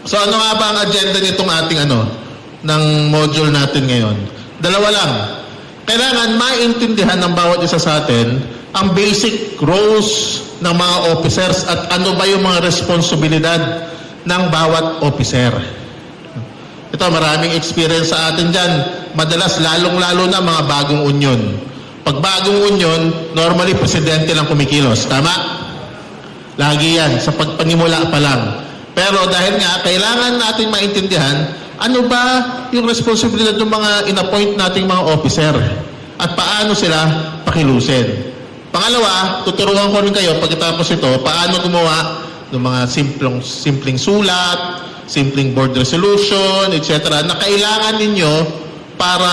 So ano nga ba ang agenda nitong ating ng module natin ngayon? Dalawa lang. Kailangan maintindihan ng bawat isa sa atin ang basic roles ng mga officers at ano ba yung mga responsibilidad ng bawat officer. Ito, maraming experience sa atin dyan. Madalas, lalong-lalo na mga bagong union. Pag bagong union, normally, presidente lang kumikilos. Tama? Lagi yan, sa pagpanimula pa lang. Pero dahil nga, kailangan natin maintindihan, ano ba yung responsibilidad ng mga in-appoint nating mga officer? At paano sila pakilusin? Pangalawa, tuturuan ko rin kayo pagkatapos ito, paano gumawa ng mga simpleng sulat, simpleng board resolution, etc. na kailangan ninyo para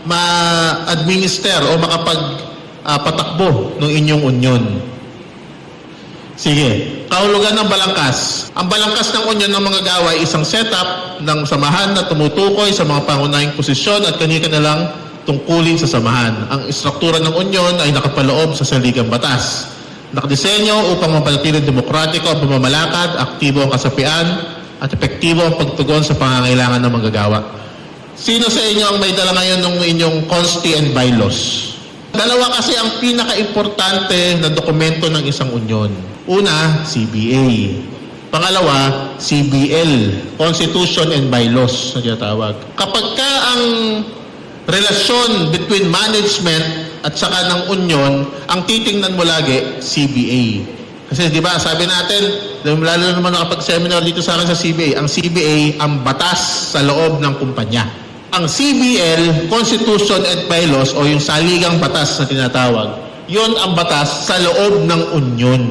ma-administer o makapagpatakbo ng inyong union. Sige, kahulugan ng balangkas. Ang balangkas ng union ng mga gawa ay isang setup ng samahan na tumutukoy sa mga pangunahing posisyon at kani-kana lang tungkulin sa samahan. Ang istruktura ng union ay nakapaloob sa saligang batas. Nakadisenyo upang mapanatiling demokratiko ang pamamalakad, aktibo ang kasapian, at epektibo ang pagtugon sa pangangailangan ng manggagawa. Sino sa inyo ang may dala ngayon ng inyong consti and bylaws? Dalawa kasi ang pinaka-importante na dokumento ng isang union. Una, CBA. Pangalawa, CBL, Constitution and Bylaws na tinatawag. Kapag ka ang relasyon between management at saka ng union, ang titingnan mo lagi, CBA. Kasi di ba, sabi natin, lalo naman nakapag-seminar dito sa akin sa CBA, ang CBA ang batas sa loob ng kumpanya. Ang CBL, Constitution and Bylaws, o yung saligang batas na tinatawag, yon ang batas sa loob ng union.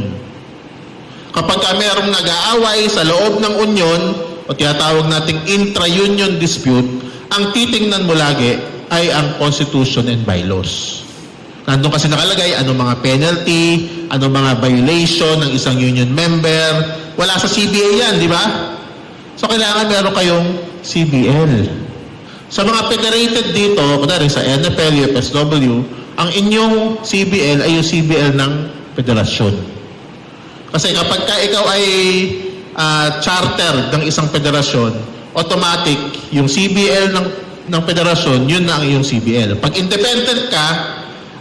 Kapag mayroong nag-aaway sa loob ng union, o tinatawag nating intra-union dispute, ang titingnan mo lagi ay ang Constitution and Bylaws. Nandun kasi nakalagay anong mga penalty, anong mga violation ng isang union member. Wala sa CBA yan, di ba? So kailangan meron kayong CBL. Sa mga federated dito, kunwari sa NFL, UFSW, ang inyong CBL ay yung CBL ng federasyon. Kasi kapag ka ikaw ay charter ng isang federasyon, automatic, yung CBL ng federasyon, yun na ang iyong CBL. Pag independent ka,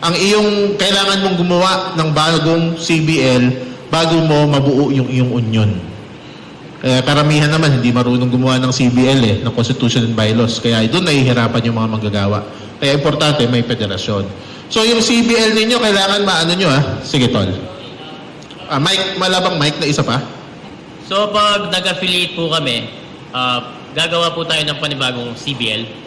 ang iyong kailangan mong gumawa ng bagong CBL bago mo mabuo yung iyong union. Kaya karamihan naman hindi marunong gumawa ng CBL ng Constitution and Bylaws. Kaya doon nahihirapan yung mga manggagawa. Kaya importante may federasyon. So yung CBL ninyo kailangan maano nyo Sige tol. Mike, malabang Mike na isa pa. So pag nag-affiliate po kami, gagawa po tayo ng panibagong CBL.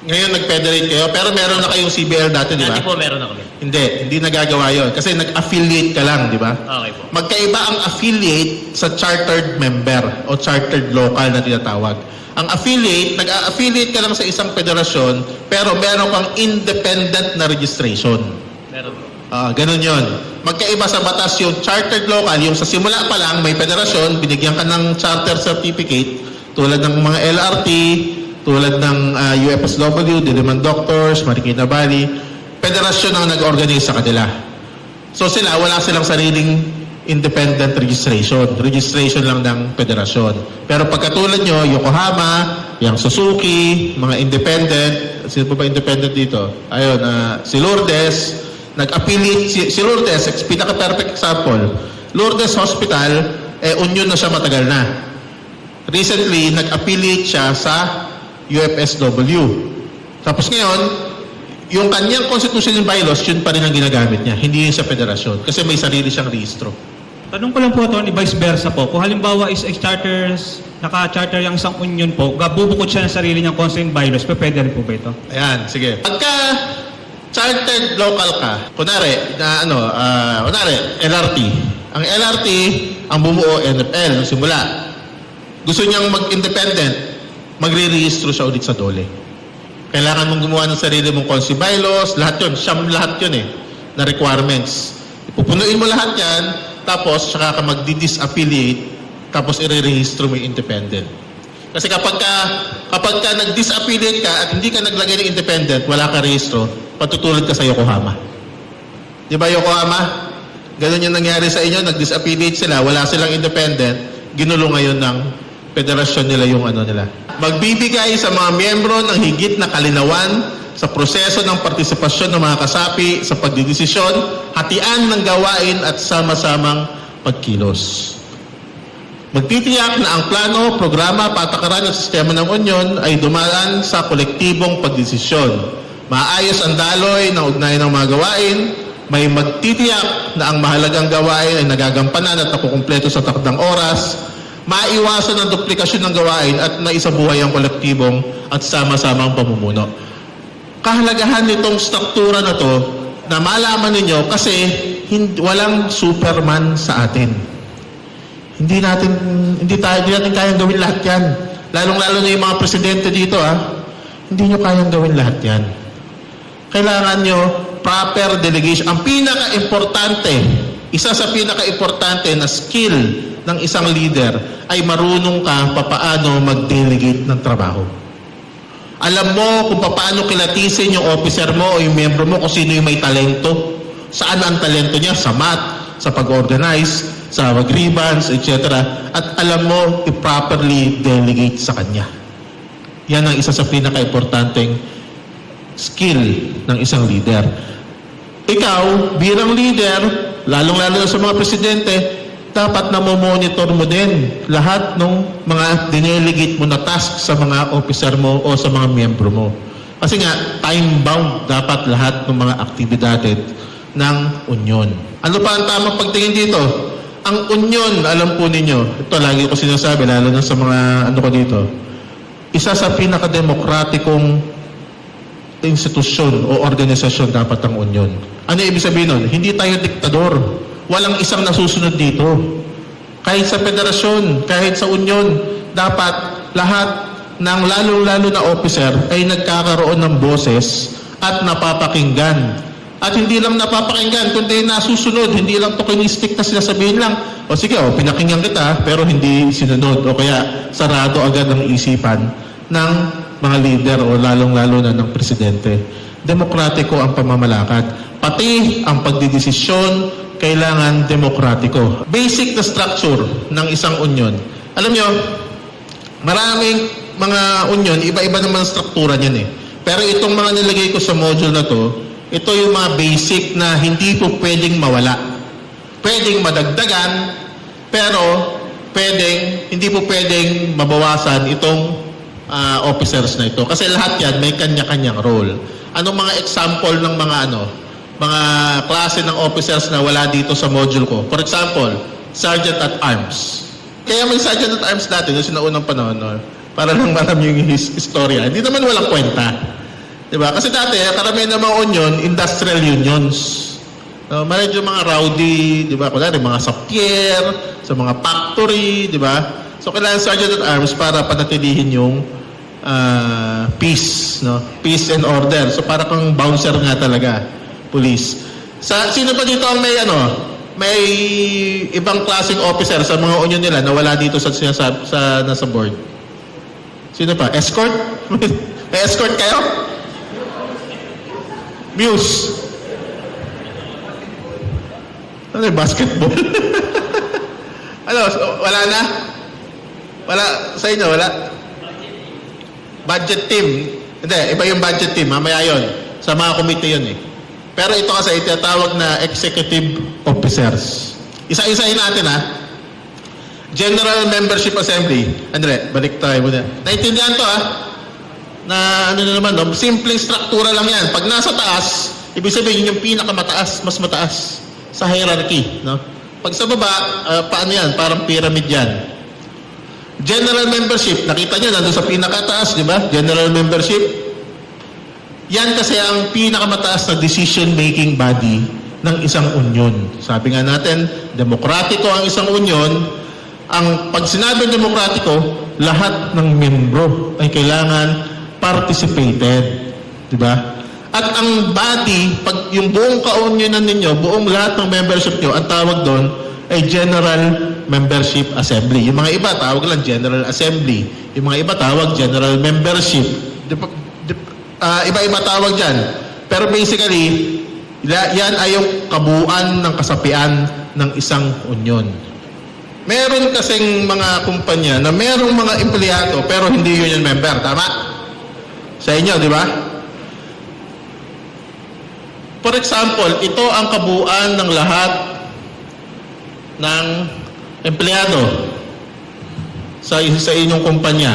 Ngayon nag-federate kayo, pero meron na kayong CBL dati, di ba? Dati po meron na kami. Hindi nagagawa yon kasi nag-affiliate ka lang, di ba? Okay po. Magkaiba ang affiliate sa chartered member o chartered local na tinatawag. Ang affiliate, nag-affiliate ka lang sa isang federasyon, pero meron kang independent na registration. Meron po. Ganun yon. Magkaiba sa batas yung chartered local, yung sa simula pa lang may federasyon, binigyan ka ng charter certificate, tulad ng mga LRT, tulad ng UFSW, Diliman Doctors, Marikina Valley, federasyon ang nag-organize sa kanila. So sila, wala silang sariling independent registration. Registration lang ng federasyon. Pero pagkatulad nyo, Yokohama, yung Suzuki, mga independent, sino pa ba independent dito? Ayun, si Lourdes, nag-affiliate, si Lourdes, pinaka-perfect example, Lourdes Hospital, union na siya matagal na. Recently, nag-affiliate siya sa UFSW. Tapos ngayon, yung kanyang Constitution and Bylaws, yun pa rin ang ginagamit niya. Hindi yun sa federasyon. Kasi may sarili siyang rehistro. Tanong ko lang po, Atty. Vice versa po. Kung halimbawa is naka-charter yung isang union po, bubukod siya ng sarili niyang Constitution and Bylaws, pwede rin po ba ito? Ayan, sige. Pagka chartered local ka, kunwari, LRT. Ang LRT, ang bumuo NFL, nung simula. Gusto niyang mag-independent, magre-rehistro siya ulit sa DOLE. Kailangan mong gumawa ng sarili mong constitution bylaws, lahat yun, lahat yun na requirements. Pupunuin mo lahat yan, tapos saka ka magdi-disaffiliate, tapos i-rehistro mo yung independent. Kasi kapag ka nag-disaffiliate ka at hindi ka naglagay ng independent, wala ka rehistro, patutulad ka sa Yokohama. Di ba Yokohama? Ganun yung nangyari sa inyo, nag-disaffiliate sila, wala silang independent, ginulo ngayon ng federasyon nila yung ano nila. Magbibigay sa mga miyembro ng higit na kalinawan sa proseso ng partisipasyon ng mga kasapi sa pagdidesisyon, hatian ng gawain at sama-samang pagkilos. Magtitiyak na ang plano, programa, patakaran at sistema ng Unyon ay dumaan sa kolektibong pagdesisyon. Maayos ang daloy ng ugnayan ng mga gawain, may magtitiyak na ang mahalagang gawain ay nagagampanan at nakukumpleto sa takdang oras, maiwasan ang duplikasyon ng gawain at maisabuhay ang kolektibong at sama-samang pamumuno. Kahalagahan nitong struktura na to na malaman ninyo kasi walang Superman sa atin. Hindi natin kayang gawin lahat yan. Lalong-lalo na yung mga presidente dito, hindi nyo kayang gawin lahat yan. Kailangan nyo proper delegation. Ang pinaka-importante, isa sa pinaka-importante na skill ng isang leader ay marunong ka papaano mag-delegate ng trabaho. Alam mo kung paano kilatisin yung officer mo o yung member mo kung sino yung may talento. Saan ang talento niya? Sa math, sa pag-organize, sa grievance, etc. At alam mo, i-properly delegate sa kanya. Yan ang isa sa pinaka-importanteng skill ng isang leader. Ikaw, bilang leader, lalong-lalo na sa mga presidente, dapat na monitor mo din lahat ng mga dinelegate mo na task sa mga officer mo o sa mga miyembro mo. Kasi nga, time-bound dapat lahat ng mga aktibidad ng Unyon. Ano pa ang tamang pagtingin dito? Ang Unyon, alam po ninyo, ito lagi ko sinasabi, lalo na sa mga ano ko dito, isa sa pinakademokratikong institusyon o organisasyon dapat ang Unyon. Ano ibig sabihin nun? Hindi tayo diktador. Walang isang nasusunod dito. Kahit sa federasyon, kahit sa Unyon, dapat lahat ng lalo-lalo na officer ay nagkakaroon ng boses at napapakinggan. At hindi lang napapakinggan, kundi nasusunod. Hindi lang tokenistic na sinasabihin lang, o sige, pinakinggan kita, pero hindi sinunod. O kaya sarado agad ang isipan ng mga leader o lalong-lalo na ng presidente. Demokratiko ang pamamalakad. Pati ang pagdidesisyon, kailangan demokratiko. Basic na structure ng isang Unyon. Alam nyo, maraming mga Unyon, iba-iba naman struktura niyan eh. Pero itong mga nilagay ko sa module na to, ito yung mga basic na hindi po pwedeng mawala. Pwedeng madagdagan, pero hindi po pwedeng mabawasan itong officers na ito. Kasi lahat yan may kanya-kanyang role. Anong mga example ng mga klase ng officers na wala dito sa module ko? For example, Sergeant at Arms. Kaya may Sergeant at Arms dati noong sinaunang panahon, para lang malam yung istorya. Hindi naman walang kwenta. Diba? Kasi dati, karamihan ng mga union, industrial unions. Medyo mga rowdy, diba? Kunwari, mga sapyer, sa mga factory, diba? So, kailangan Sergeant at Arms para panatilihin yung peace, peace and order. So, para kang bouncer nga talaga, police. Sino pa dito ang may ibang klaseng officer sa mga union nila na wala dito sa nasa board? Sino pa? Escort? May escort kayo? Muse. Ano yung basketball? Wala na? Wala? Sa inyo, wala? Budget team. Hindi, iba yung budget team. Mamaya yun. Sa mga committee yun eh. Pero ito kasi itatawag na executive officers. Isa-isahin natin General Membership Assembly. Andre, balik tayo muna. Naintindihan to na simpleng struktura lang yan. Pag nasa taas, ibig sabihin yung pinakamataas, mas mataas sa hierarchy. Pag sa baba, paano yan? Parang pyramid yan. General Membership, nakita nyo, nandun sa pinakataas, di ba? General Membership. Yan kasi ang pinakamataas na decision-making body ng isang union. Sabi nga natin, demokratiko ang isang union. Pag sinabing demokratiko, lahat ng membro ay kailangan participated. Diba? At ang body, pag yung buong kaunyonan ninyo, buong lahat ng membership nyo, ang tawag doon ay General Membership Assembly. Yung mga iba, tawag lang General Assembly. Yung mga iba, tawag General Membership. Iba-iba tawag dyan. Pero basically, yan ay yung kabuuan ng kasapian ng isang union. Meron kasing mga kumpanya na merong mga empleyado pero hindi union member. Tama? Sa inyo, di ba? For example, ito ang kabuuan ng lahat ng empleyado sa inyong kumpanya.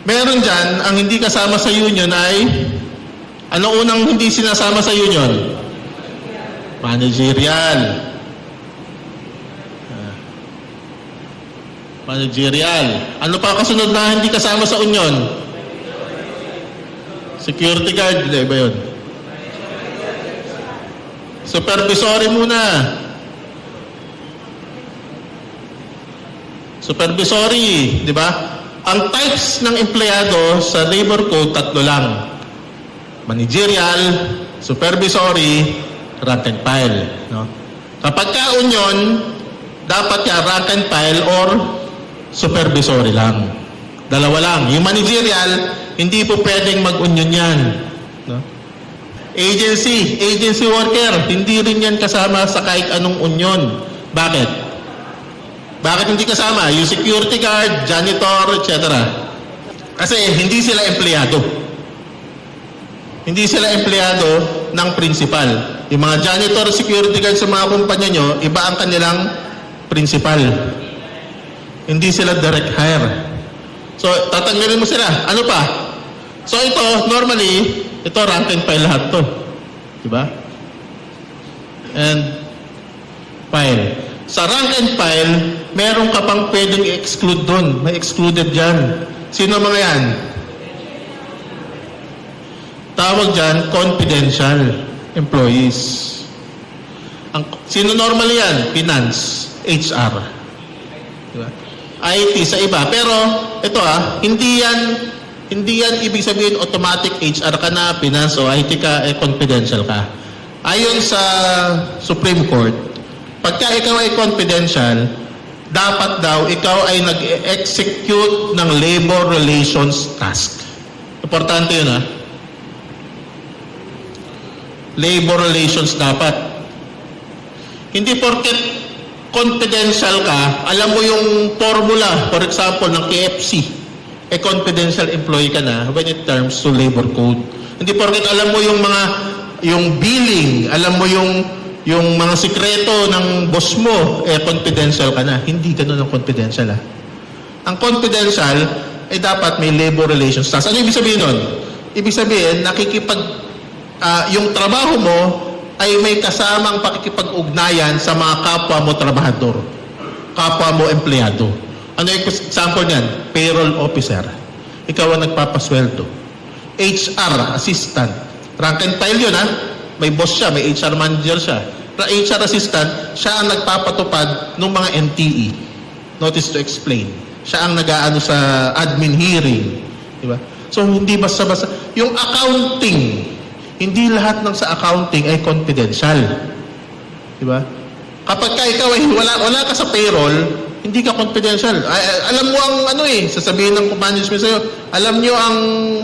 Meron dyan, ang hindi kasama sa union ay, ano unang hindi sinasama sa union? Managerial. Managerial. Ano pa kasunod na hindi kasama sa union? Security guard. Hindi ba yun? Supervisory muna. Supervisory, di ba? Ang types ng empleyado sa labor code, 3 lang. Managerial, supervisory, rank and file. No? Kapag ka-union, dapat ka rank and file or supervisory lang. Dalawa lang. Yung managerial, hindi po pwedeng mag-union yan. No? Agency worker, hindi rin yan kasama sa kahit anong union. Bakit? Bakit hindi kasama? Yung security guard, janitor, etc. Kasi hindi sila empleyado. Hindi sila empleyado ng principal. Yung mga janitor, security guard sa mga kumpanya nyo, iba ang kanilang principal. Hindi sila direct hire. So, tatanggalin mo sila. Ano pa? So, ito, normally, ito rank and file lahat to. Diba? And file. Sa rank and file, meron ka pang pwedeng i-exclude doon. May excluded dyan. Sino mga yan? Tawag dyan, confidential employees. Sino normally yan? Finance, HR. Diba? IT sa iba. Pero, ito hindi yan ibig sabihin automatic HR ka na, finance o IT ka, confidential ka. Ayon sa Supreme Court, pagka ikaw ay confidential, dapat daw ikaw ay nag-execute ng labor relations task. Importante yun Labor relations dapat. Hindi porket confidential ka, alam mo yung formula, for example, ng KFC, confidential employee ka na when it terms to labor code. Hindi porket alam mo yung billing, alam mo yung mga sikreto ng boss mo, confidential ka na. Hindi ganun ang confidential. Ang confidential ay dapat may labor relations task. Ano ibig sabihin nun? Ibig sabihin, yung trabaho mo ay may kasamang pakikipag-ugnayan sa mga kapwa mo trabahador, kapwa mo empleyado. Ano yung example niyan? Payroll officer. Ikaw ang nagpapasweldo. HR assistant. Rank and file yun May boss siya, may HR manager siya. HR assistant, siya ang nagpapatupad ng mga NTE. Notice to explain. Siya ang nag-aano sa admin hearing. Diba? So, hindi basta-basta. Yung accounting, hindi lahat ng sa accounting ay confidential. Diba? Kapag ikaw ay wala ka sa payroll, hindi ka confidential. Alam mo ang sasabihin ng management sa'yo, alam nyo ang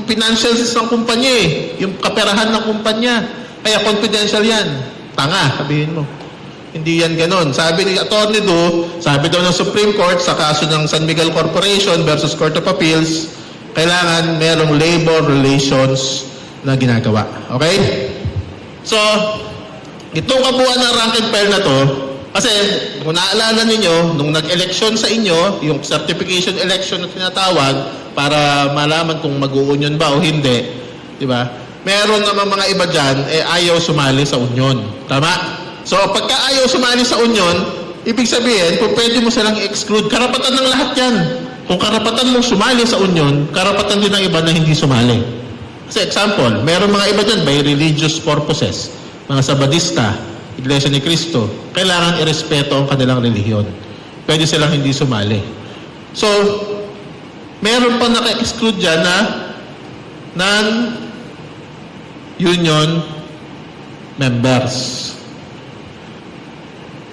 financials ng kumpanya yung kaperahan ng kumpanya. Kaya confidential yan. Tanga, sabihin mo. Hindi yan ganon. Sabi ni Atty. Do, sabi daw ng Supreme Court sa kaso ng San Miguel Corporation versus Court of Appeals, kailangan merong labor relations na ginagawa. Okay? So, itong kabuuan ng rank and file na to, kasi kung naalala ninyo, nung nag-election sa inyo, yung certification election na tinatawag, para malaman kung mag-uunion ba o hindi, di ba? Meron naman mga iba dyan, ayaw sumali sa union. Tama? So, pagka ayaw sumali sa union, ibig sabihin, kung pwede mo silang i-exclude, karapatan ng lahat yan. Kung karapatan mong sumali sa union, karapatan din ng iba na hindi sumali. Kasi example, meron mga iba dyan by religious purposes. Mga Sabadista, Iglesia ni Cristo, kailangan irespeto ang kanilang relihiyon. Pwede silang hindi sumali. So, meron pa naka-exclude dyan na non-union members.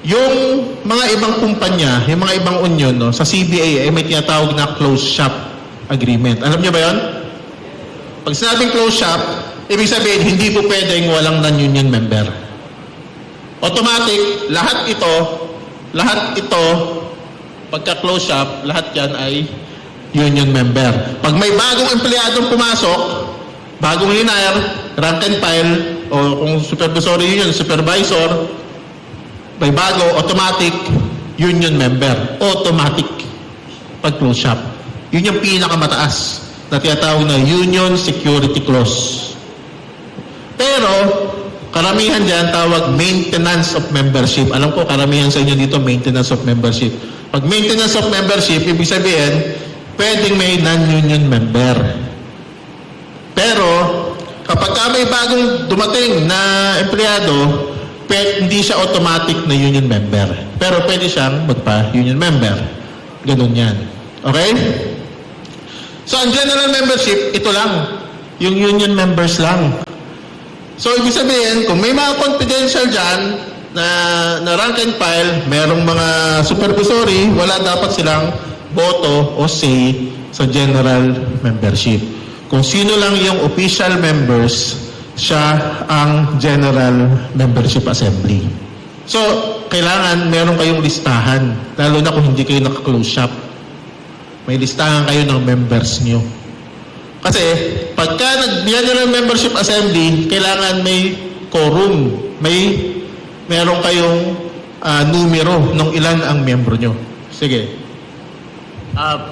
Yung mga ibang kumpanya, yung mga ibang union, sa CBA ay may tinatawag na closed shop agreement. Alam niyo ba yun? Pag sinabing closed shop, ibig sabihin, hindi po pwedeng walang non-union member. Automatic, lahat ito pagka-close shop, lahat yan ay union member. Pag may bagong empleyadong pumasok, bagong hinire, rank and file, o kung supervisory union, supervisor, may bago, automatic, union member. Automatic. Pag close shop. Yun yung pinakamataas na tinatawag na union security clause. Pero, karamihan dyan tawag maintenance of membership. Alam ko, karamihan sa inyo dito, maintenance of membership. Pag maintenance of membership, ibig sabihin, pwedeng may non-union member. Pero, kapag may bagong dumating na empleyado, hindi siya automatic na union member. Pero pwede siyang magpa-union member. Ganun yan. Okay? So, ang general membership, ito lang. Yung union members lang. So, ibig sabihin, kung may mga confidential dyan na rank and file, merong mga supervisory, wala dapat silang boto o say sa general membership. Kung sino lang yung official members, siya ang General Membership Assembly. So, kailangan meron kayong listahan, lalo na kung hindi kayo naka-close shop. May listahan kayo ng members nyo. Kasi, pagka nag-General Membership Assembly, kailangan may quorum, meron kayong numero ng ilan ang membro nyo. Sige.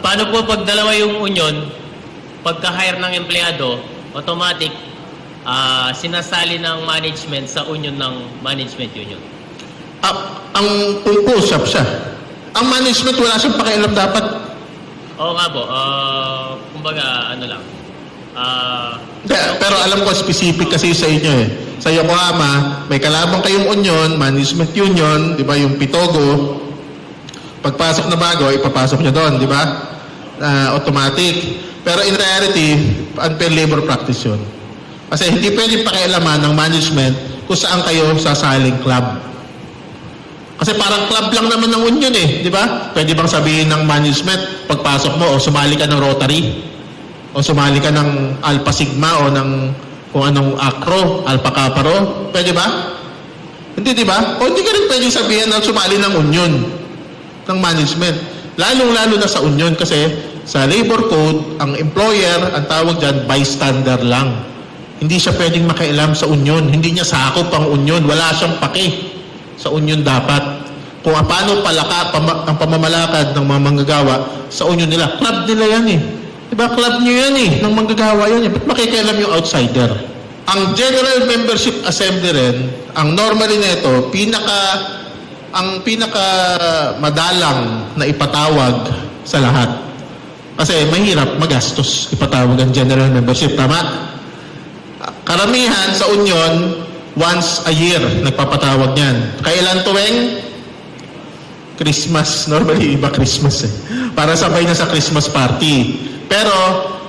Paano po pag dalawa yung union, pagka-hire ng empleyado, automatic, sinasali ng management sa union ng management union? Ang close shop siya. Ang management, wala siyang pakialam dapat. Oo nga po. Kumbaga, ano lang. Pero alam ko, specific kasi sa inyo eh. Sa Yokohama, may kalabang kayong union, management union, di ba, yung Pitogo. Pagpasok na bago, ipapasok nyo doon, di ba? Automatic. Pero in reality, unfair labor practice yun. Kasi hindi pwedeng pakialaman ng management kung saan kayo sasaling club. Kasi parang club lang naman ng union eh, di ba? Pwede bang sabihin ng management, pagpasok mo, o sumali ka ng Rotary, o sumali ka ng Alpha Sigma, o ng kung anong Acro, Alpha Kappa Rho, pwede ba? Hindi, di ba? O hindi ka rin pwedeng sabihin na sumali ng union, ng management. Lalo-lalo na sa union kasi sa labor code, ang employer, ang tawag dyan, bystander lang. Hindi siya pwedeng makialam sa union. Hindi niya sakop ang union. Wala siyang pake sa union dapat. Kung paano ang pamamalakad ng mga manggagawa sa union nila. Club nila yan eh. Diba? Club niyo yan eh. Ng manggagawa yan eh. Ba't makikialam yung outsider? Ang General Membership Assembly rin, ang normally nito, ang pinaka madalang na ipatawag sa lahat. Kasi mahirap magastos ipatawag ang General Membership. Tama? Karamihan sa union, once a year nagpapatawag niyan. Kailan tuwing? Christmas. Normally, iba Christmas eh. Para sabay na sa Christmas party. Pero,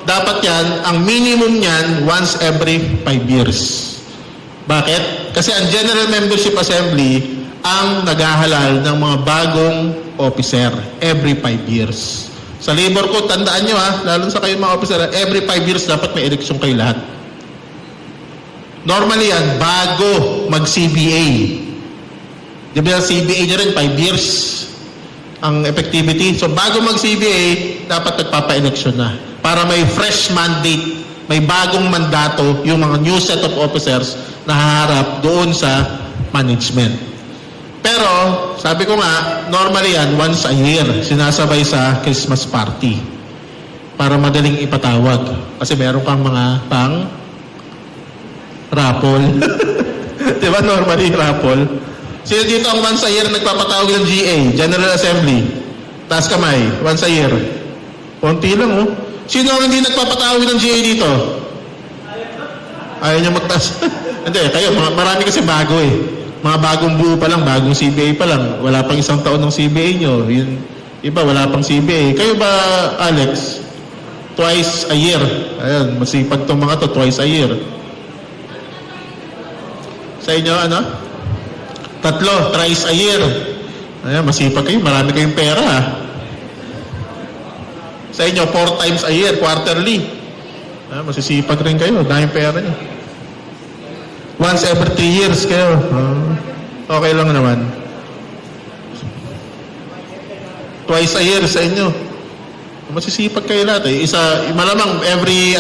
dapat yan, ang minimum niyan, once every 5 years. Bakit? Kasi ang General Membership Assembly, ang naghahalal ng mga bagong officer every 5 years. Sa labor code, tandaan nyo lalo sa kayo mga officer, every 5 years dapat may eleksyon kayo lahat. Normally yan, bago mag-CBA. Di ba CBA nyo rin, 5 years ang effectivity. So bago mag-CBA, dapat nagpapa-eleksyon na. Para may fresh mandate, may bagong mandato yung mga new set of officers na haharap doon sa management. Pero, sabi ko nga, normally yan, once a year, sinasabay sa Christmas party. Para madaling ipatawag. Kasi meron kang mga raffle. Di ba normally raffle? Sino dito ang once a year nagpapatawag ng GA, General Assembly? Taas kamay, once a year. Konti lang oh. Sino ang hindi nagpapatawag ng GA dito? Ayaw niyo magtaas. Hindi, kayo, marami kasi bago eh. Mga bagong buo pa lang, bagong CBA pa lang. Wala pang isang taon ng CBA nyo. Yun, iba, wala pang CBA. Kayo ba, Alex? Twice a year. Ayan, masipag itong mga to, twice a year. Sa inyo, ano? 3, thrice a year. Ayan, masipag kayo. Marami kayong pera, Sa inyo, 4 times a year, quarterly. Ayan, masisipag rin kayo. Daming pera nyo. Once every 3 years kayo. Okay lang naman. twice a year sa inyo. Masisipag kayo lahat eh. Malamang every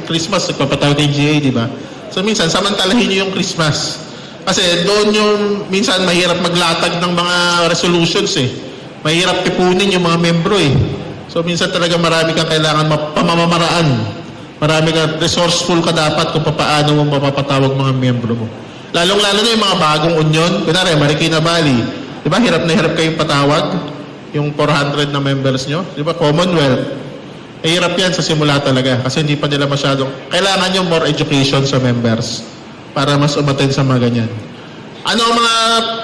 Christmas, nagpapatawag ng GA, di ba? So minsan, samantalahin nyo yung Christmas. Kasi doon yung minsan mahirap maglatag ng mga resolutions eh. Mahirap tipunin yung mga membro eh. So minsan talaga marami kang kailangan pamamaraan. Marami kang resourceful ka dapat kung paano mo mapapatawag mga membro mo. Lalong-lalo na yung mga bagong union. Kunwari, Marikina Valley. Di ba, hirap na hirap kayong patawag? Yung 400 na members nyo. Di ba, Commonwealth. Eh, hirap yan sa simula talaga. Kasi hindi pa nila masyadong... Kailangan yung more education sa members para mas umattend sa mga ganyan. Ano ang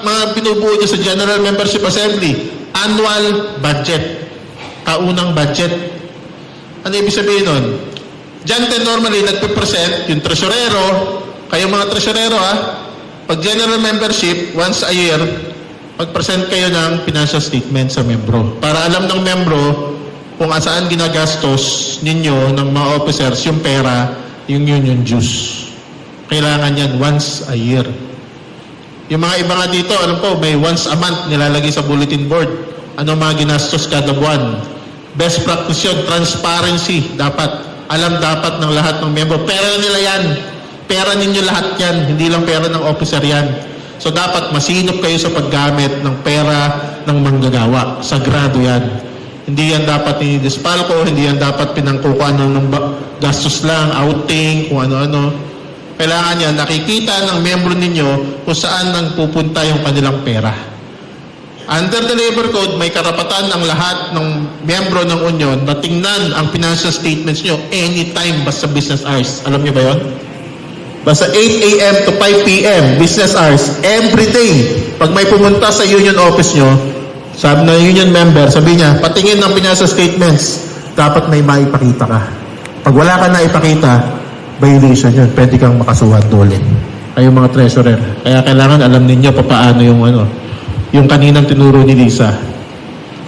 mga binubuo nyo sa General Membership Assembly? Annual budget. Kaunang budget. Ano ibig sabihin nun? Diyan din normally nagpe-present yung tresurero. Kayong mga tresurero pag general membership, once a year, mag-present kayo ng financial statement sa membro. Para alam ng membro kung saan ginagastos ninyo ng mga officers yung pera, yung union dues. Kailangan yan once a year. Yung mga iba nga dito, alam ko, may once a month nilalagay sa bulletin board. Ano mga ginastos kada buwan. Best practice yun, transparency. Alam dapat ng lahat ng membro. Pera nila yan. Pera ninyo lahat yan. Hindi lang pera ng officer yan. So dapat masinop kayo sa paggamit ng pera ng manggagawa. Sagrado yan. Hindi yan dapat ni-dispalco, hindi yan dapat pinangkukuan ng gastos lang, outing, kung ano-ano. Kailangan yan, nakikita ng membro ninyo kung saan nang pupunta yung kanilang pera. Under the Labor Code, may karapatan ang lahat ng membro ng union na tingnan ang financial statements nyo anytime basta business hours. Alam nyo ba yun? Basta 8 a.m. to 5 p.m. business hours, every day. Pag may pumunta sa union office nyo, sabi ng union member, sabi niya, patingin ng financial statements, dapat may maipakita ka. Pag wala ka na ipakita, violation yun. Pwede kang makasuhan ulit. Kayong mga treasurer. Kaya kailangan alam ninyo paano yung kaninang tinuro ni Lisa.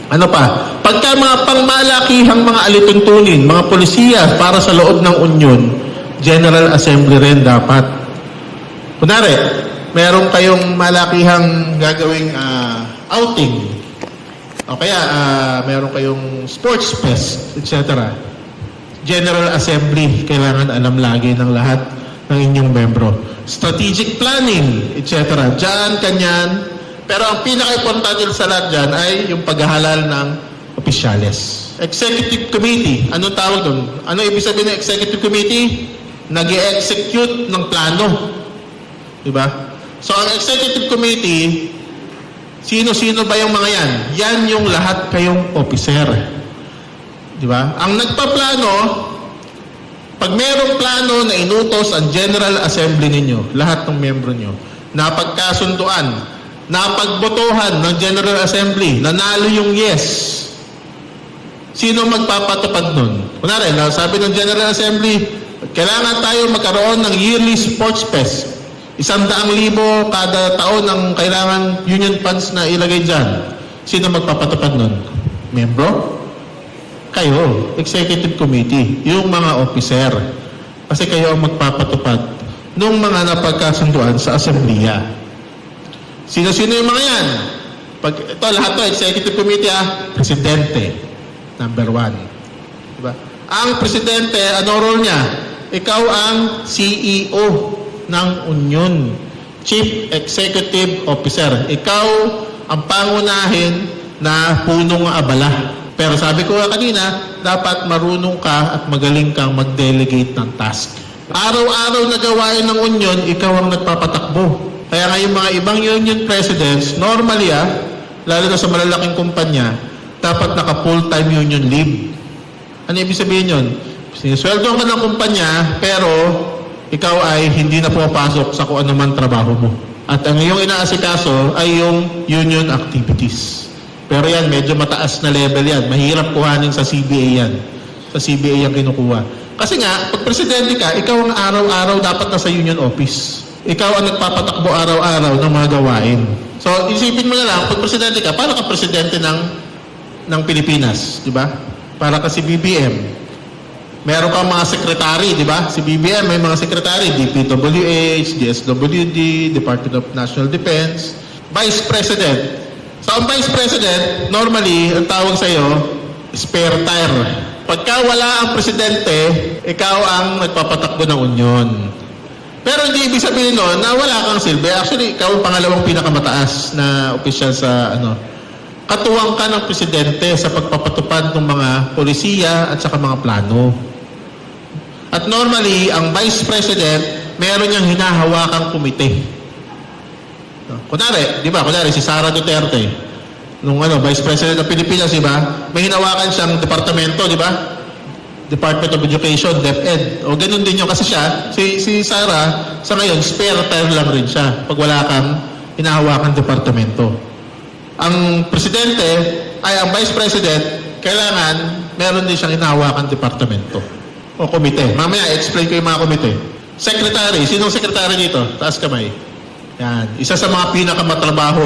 Ano pa? Pagka mga pangmalakihang mga alituntunin, mga polisiya para sa loob ng union, General Assembly rin dapat. Kunwari, meron kayong malakihang gagawing outing. O kaya, meron kayong sports fest, etc. General Assembly, kailangan alam lagi ng lahat ng inyong membro. Strategic planning, etc. Diyan, kanyan. Pero ang pinaka-importante sa lahat dyan ay yung paghahalal ng opisyales. Executive Committee, anong tawag doon? Ano ibig sabihin ng Executive Committee? Nag-i-execute ng plano. Diba? So, ang Executive Committee, sino-sino ba yung mga yan? Yan yung lahat kayong officer. Diba? Ang nagpaplano, pag merong plano na inutos ang General Assembly ninyo, lahat ng membro nyo, napagkasunduan, napagbotohan ng General Assembly, nanalo yung yes. Sino magpapatupad nun? Kunwari, sabi ng General Assembly, kailangan tayo magkaroon ng yearly sports fest. 100,000 kada taon ang kailangan union funds na ilagay dyan. Sino magpapatupad nun? Membro? Kayo, Executive Committee, yung mga officer. Kasi kayo ang magpapatupad ng mga napagkasunduan sa Assemblea. Sino-sino yung mga yan? Ito, lahat to, Executive Committee, Presidente, number 1. Diba? Ang Presidente, ano role niya? Ikaw ang CEO ng Union, Chief Executive Officer. Ikaw ang pangunahin na punong abala. Pero sabi ko kanina, dapat marunong ka at magaling kang mag-delegate ng task. Araw-araw na gawain ng Union, ikaw ang nagpapatakbo. Kaya nga yung mga ibang union presidents, normally lalo na sa malalaking kumpanya, dapat naka full-time union leave. Ano ibig sabihin yun? Sinisweldo ka ng kumpanya, pero ikaw ay hindi na pumapasok sa kung anuman trabaho mo. At ang iyong inaasikaso ay yung union activities. Pero yan, medyo mataas na level yan. Mahirap kuhanin sa CBA yan. Sa CBA yan kinukuha. Kasi nga, pag presidente ka, ikaw ang araw-araw dapat nasa union office. Ikaw ang nagpapatakbo araw-araw ng mga gawain. So, isipin mo na lang, pag presidente ka, paano ka presidente ng Pilipinas? Di ba? Para ka si BBM. Meron kang mga sekretary, di ba? Si BBM may mga sekretary, DPWH, DSWD, Department of National Defense. Vice President, So, ang Vice President, normally, ang tawag sa'yo, spare tire. Pagka wala ang Presidente, ikaw ang nagpapatakbo ng Union. Pero hindi ibig sabihin nun na wala kang silbi. Actually, ikaw ang pangalawang pinakamataas na opisyal sa katuwang ka ng Presidente sa pagpapatupad ng mga polisiya at saka mga plano. At normally, ang Vice President, meron niyang hinahawakang komite. Kunwari, di ba? Kunwari, si Sara Duterte, nung Vice President ng Pilipinas, di ba? May hinawakan siyang departamento, di ba? Department of Education, DepEd. O ganun din yun kasi siya, si Sara, sa ngayon, spare tire lang rin siya pag wala kang hinahawakan departamento. Ang Presidente, ang Vice President, kailangan meron din siyang hinahawakan departamento o komite. Mamaya, explain ko yung mga komite. Secretary, sinong secretary dito? Taas kamay. Yan. Isa sa mga pinakamatrabaho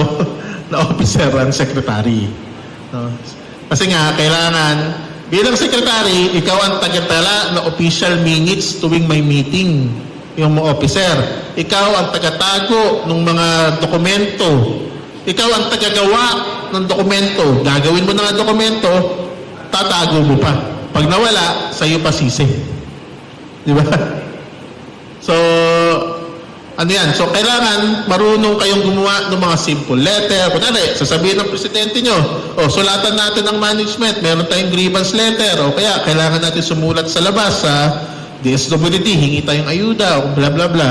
na officer ang secretary. No? Kasi nga, kailangan, bilang secretary, ikaw ang tagatala na official minutes tuwing may meeting. Yung mga officer. Ikaw ang tagatago ng mga dokumento. Ikaw ang tagagawa ng dokumento. Gagawin mo na ang dokumento, tatago mo pa. Pag nawala, sa'yo pa sisi. Di ba? So, yan? So, kailangan marunong kayong gumawa ng mga simple letter. Kunwari, sasabihin ng Presidente nyo, sulatan natin ang management, meron tayong grievance letter, o kaya kailangan natin sumulat sa labas sa DSWD, hingi tayong ayuda, o bla bla bla.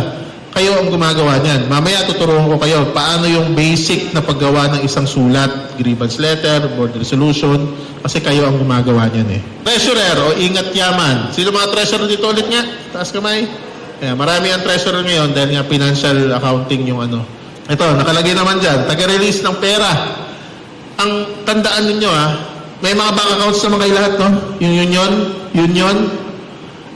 Kayo ang gumagawa niyan. Mamaya tuturuan ko kayo paano yung basic na paggawa ng isang sulat, grievance letter, board resolution, kasi kayo ang gumagawa niyan eh. Treasurer o ingat yaman. Sino mga treasurer dito ulit nga? Taas kamay. Kaya marami ang treasurer ngayon dahil nga financial accounting yung Ito, nakalagay naman dyan, taga-release ng pera. Ang tandaan ninyo may mga bank accounts naman kayo lahat, no? Yung union.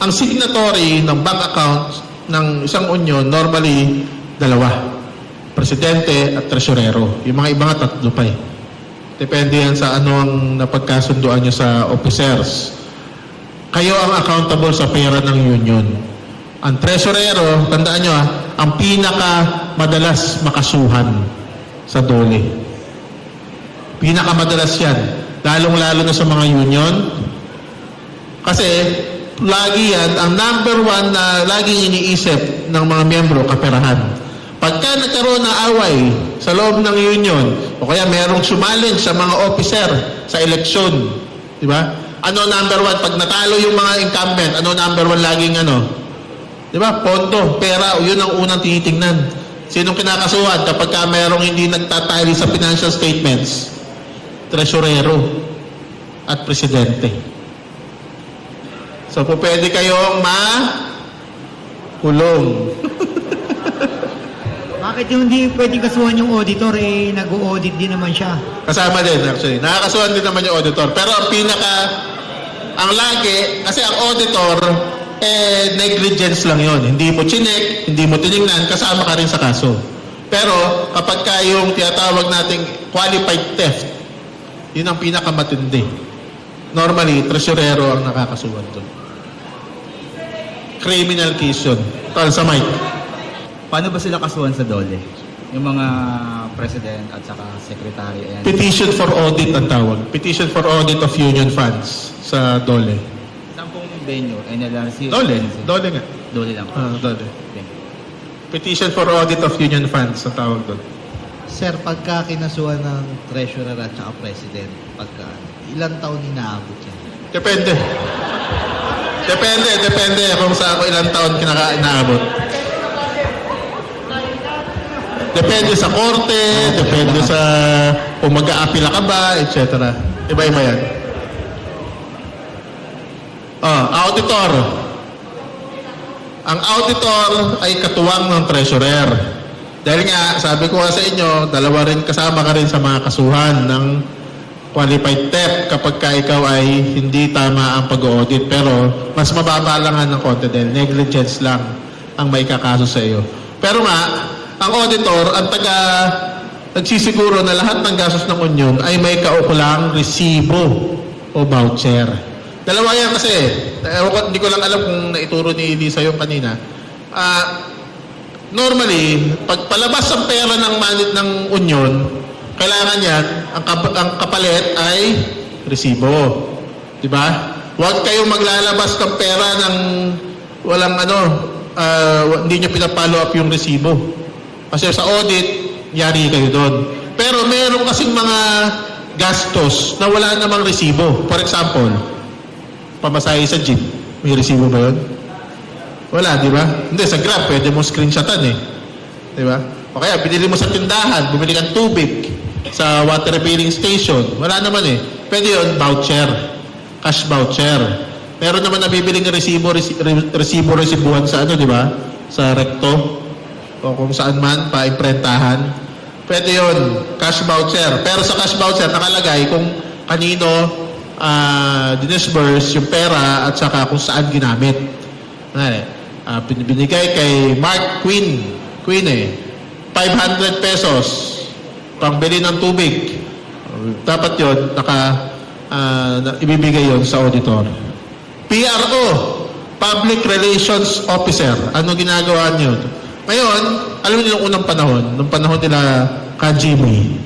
Ang signatory ng bank account ng isang union, normally, dalawa. Presidente at tresurero. Yung mga iba nga, tatlo pa eh. Depende yan sa ang napagkasunduan nyo sa officers. Kayo ang accountable sa pera ng union. Ang tresurero, tandaan nyo ang pinaka madalas makasuhan sa DOLE. Pinaka madalas yan. Lalong-lalo na sa mga union. Kasi, lagi yan, ang number one na laging iniisip ng mga miyembro, kaperahan. Pagka nagkaroon ng away sa loob ng union, o kaya merong challenge sa mga officer sa eleksyon, di ba? Ano number one? Pag natalo yung mga incumbent, ano number one laging di ba? Pondo, pera, yun ang unang tinitingnan. Sinong kinakasuhan kapag ka merong hindi nagtatali sa financial statements? Tresurero at presidente. So, po pwede kayong kulong. Bakit yung hindi pwedeng kasuhan yung auditor, nag-o-audit din naman siya? Kasama din, actually. Nakakasuhan din naman yung auditor. Pero ang lagi, kasi ang auditor, negligence lang yon. Hindi mo chinek, hindi mo tinignan, kasama ka rin sa kaso. Pero kapag yung tinatawag nating qualified theft, yun ang pinakamatindi. Normally, tresurero ang nakakasuhan doon. Criminal case yun. Tal sa mic. Paano ba sila kasuhan sa DOLE? Yung mga president at saka secretary. Ayan. Petition for audit ang tawag. Petition for audit of union funds sa DOLE. Saan pong venue? NLRC? DOLE. DOLE nga. DOLE lang. DOLE. Okay. Petition for audit of union funds ang tawag doon. Sir, pagka kinasuhan ng treasurer at saka president, ilang taon inaabot yan? Depende kung sa ako ilang taon inaabot. Depende sa korte, depende sa kung mag-aapila ka ba, etc. Iba-iba yan. Auditor. Ang auditor ay katuwang ng treasurer. Dahil nga, sabi ko sa inyo, dalawa rin kasama ka rin sa mga kasuhan ng qualified theft kapag ka ikaw ay hindi tama ang pag-audit. Pero mas mababa lang ng konti dahil negligence lang ang may kakaso sa iyo. Pero nga, ang auditor, ang nagsisiguro na lahat ng gastos ng union ay may kaukulang resibo o voucher. Dalawa yan kasi. Hindi ko lang alam kung naituro ni Lisa yung kanina. Normally, pag palabas ang pera ng union, kailangan yan, ang kapalit ay resibo. Di ba? Huwag kayong maglalabas ng pera ng walang hindi nyo pinapollow up yung resibo. Kasi sa audit, yari kayo doon. Pero meron kasing mga gastos na wala namang resibo. For example, pamasahe sa jeep. May resibo ba yun? Wala, di ba? Hindi, sa Grab, pwede mo screenshotan eh. Di ba? O kaya, binili mo sa tindahan, bumili kang tubig sa water refilling station. Wala naman eh. Pwede yun, voucher. Cash voucher. Meron naman nabibiling resibuhan sa di ba? Sa recto. O kung saan man, pa-imprentahan. Pwede yun, cash voucher. Pero sa cash voucher, nakalagay kung kanino dinisburse yung pera at saka kung saan ginamit. Binigay kay Mark Queen 500 pesos pangbili ng tubig. Dapat yun, ibibigay yun sa auditor. PRO, Public Relations Officer. Ano ginagawa niyo? Ngayon, alam niyo nung unang panahon, nung panahon nila Kajimi.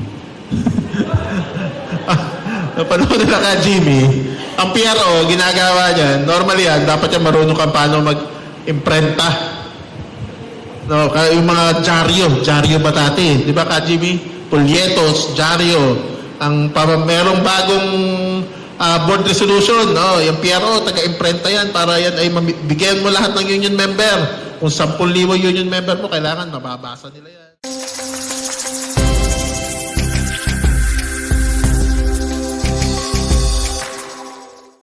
Nung panahon nila Kajimi, ang PRO, ginagawa niyan, normally yan, dapat yan marunong kang paano mag-imprenta. No, kaya yung mga dyaryo ba dati? Di ba, Kajimi? Polyetos, dyaryo. Merong bagong board resolution, no? Yung PRO, taga-imprenta yan para yan ay bigyan mo lahat ng union member. Kung 10,000 union member mo, kailangan mababasa nila yan.